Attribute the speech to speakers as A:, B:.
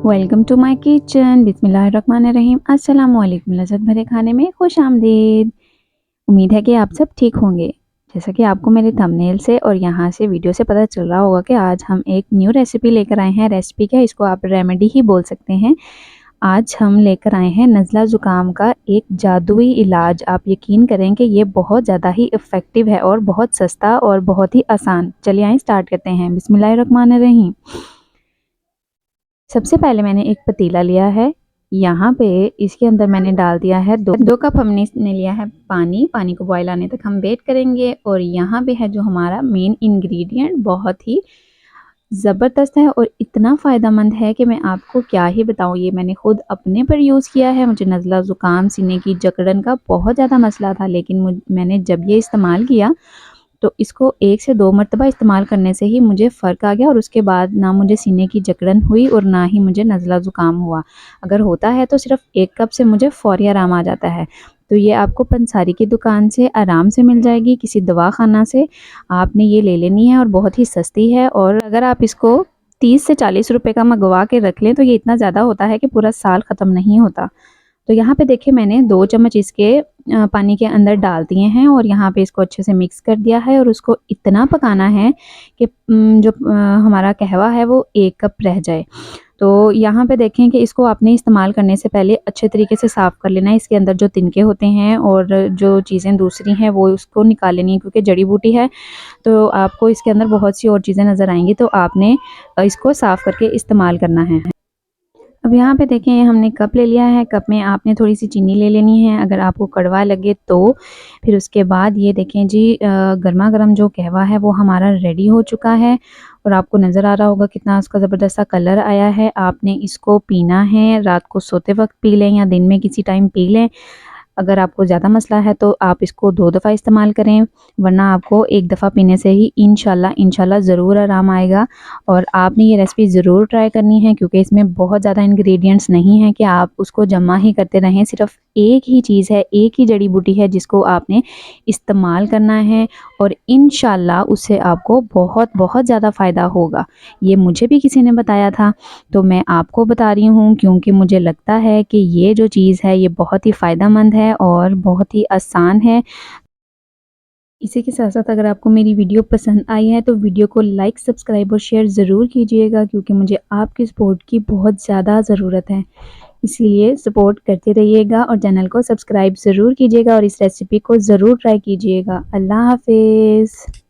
A: Welcome to my kitchen. बिस्मिल्लाहिर्रहमानिर्रहीम। अस्सलाम वालेकुम। लज़्ज़त भरे खाने में खुश आमदीद। उम्मीद है कि आप सब ठीक होंगे। जैसा कि आपको मेरे थंबनेल से और यहाँ से वीडियो से पता चल रहा होगा कि आज हम एक न्यू रेसिपी लेकर आए हैं। रेसिपी क्या, इसको आप रेमेडी ही बोल सकते हैं। आज हम लेकर आए हैं नज़ला ज़ुकाम का एक जादुई इलाज। आप यकीन करें कि ये बहुत ज़्यादा ही इफ़ेक्टिव है और बहुत सस्ता और बहुत ही आसान। चलिए आइए स्टार्ट करते हैं। बिस्मिल्लाहिर्रहमानिर्रहीम। सबसे पहले मैंने एक पतीला लिया है। यहाँ पे इसके अंदर मैंने डाल दिया है दो कप हमने इसने लिया है पानी। पानी को बॉयल आने तक हम वेट करेंगे। और यहाँ पे है जो हमारा मेन इंग्रेडिएंट, बहुत ही ज़बरदस्त है और इतना फ़ायदेमंद है कि मैं आपको क्या ही बताऊँ। ये मैंने खुद अपने पर यूज़ किया है। मुझे नज़ला ज़ुकाम, सीने की जकड़न का बहुत ज़्यादा मसला था, लेकिन मैंने जब ये इस्तेमाल किया तो इसको 1 से 2 मरतबा इस्तेमाल करने से ही मुझे फ़र्क आ गया। और उसके बाद ना मुझे सीने की जकड़न हुई और ना ही मुझे नज़ला ज़ुकाम हुआ। अगर होता है तो सिर्फ़ 1 कप से मुझे फ़ौरी आराम आ जाता है। तो ये आपको पंसारी की दुकान से आराम से मिल जाएगी, किसी दवाखाना से आपने ये ले लेनी है और बहुत ही सस्ती है। और अगर आप इसको 30 से 40 रुपए का मंगवा के रख लें तो ये इतना ज़्यादा होता है कि पूरा साल ख़त्म नहीं होता। तो यहाँ पे देखिए मैंने 2 चम्मच इसके पानी के अंदर डाल दिए हैं और यहाँ पे इसको अच्छे से मिक्स कर दिया है। और उसको इतना पकाना है कि जो हमारा कहवा है वो 1 कप रह जाए। तो यहाँ पे देखें कि इसको आपने इस्तेमाल करने से पहले अच्छे तरीके से साफ़ कर लेना है। इसके अंदर जो तिनके होते हैं और जो चीज़ें दूसरी हैं वो उसको निकाल लेनी है, क्योंकि जड़ी बूटी है तो आपको इसके अंदर बहुत सी और चीज़ें नज़र आएँगी। तो आपने इसको साफ़ करके इस्तेमाल करना है। अब यहाँ पे देखें हमने कप ले लिया है। कप में आपने थोड़ी सी चीनी ले लेनी है अगर आपको कड़वा लगे तो। फिर उसके बाद ये देखें जी, गर्मा गर्म जो कहवा है वो हमारा रेडी हो चुका है। और आपको नज़र आ रहा होगा कितना उसका ज़बरदस्त सा कलर आया है। आपने इसको पीना है, रात को सोते वक्त पी लें या दिन में किसी टाइम पी लें। अगर आपको ज़्यादा मसला है तो आप इसको 2 दफ़ा इस्तेमाल करें, वरना आपको 1 दफ़ा पीने से ही इंशाल्लाह ज़रूर आराम आएगा। और आपने ये रेसिपी ज़रूर ट्राई करनी है, क्योंकि इसमें बहुत ज़्यादा इंग्रेडिएंट्स नहीं हैं कि आप उसको जमा ही करते रहें। सिर्फ़ एक ही चीज़ है, एक ही जड़ी बूटी है जिसको आपने इस्तेमाल करना है और इंशाल्लाह उससे आपको बहुत बहुत ज़्यादा फ़ायदा होगा। ये मुझे भी किसी ने बताया था, तो मैं आपको बता रही हूँ, क्योंकि मुझे लगता है कि ये जो चीज़ है ये बहुत ही फ़ायदेमंद है और बहुत ही आसान है। इसी के साथ-साथ अगर आपको मेरी वीडियो पसंद आई है तो वीडियो को लाइक, सब्सक्राइब और शेयर ज़रूर कीजिएगा, क्योंकि मुझे आपकी सपोर्ट की बहुत ज़्यादा ज़रूरत है। इसीलिए सपोर्ट करते रहिएगा और चैनल को सब्सक्राइब ज़रूर कीजिएगा और इस रेसिपी को ज़रूर ट्राई कीजिएगा। अल्लाह हाफ़िज़।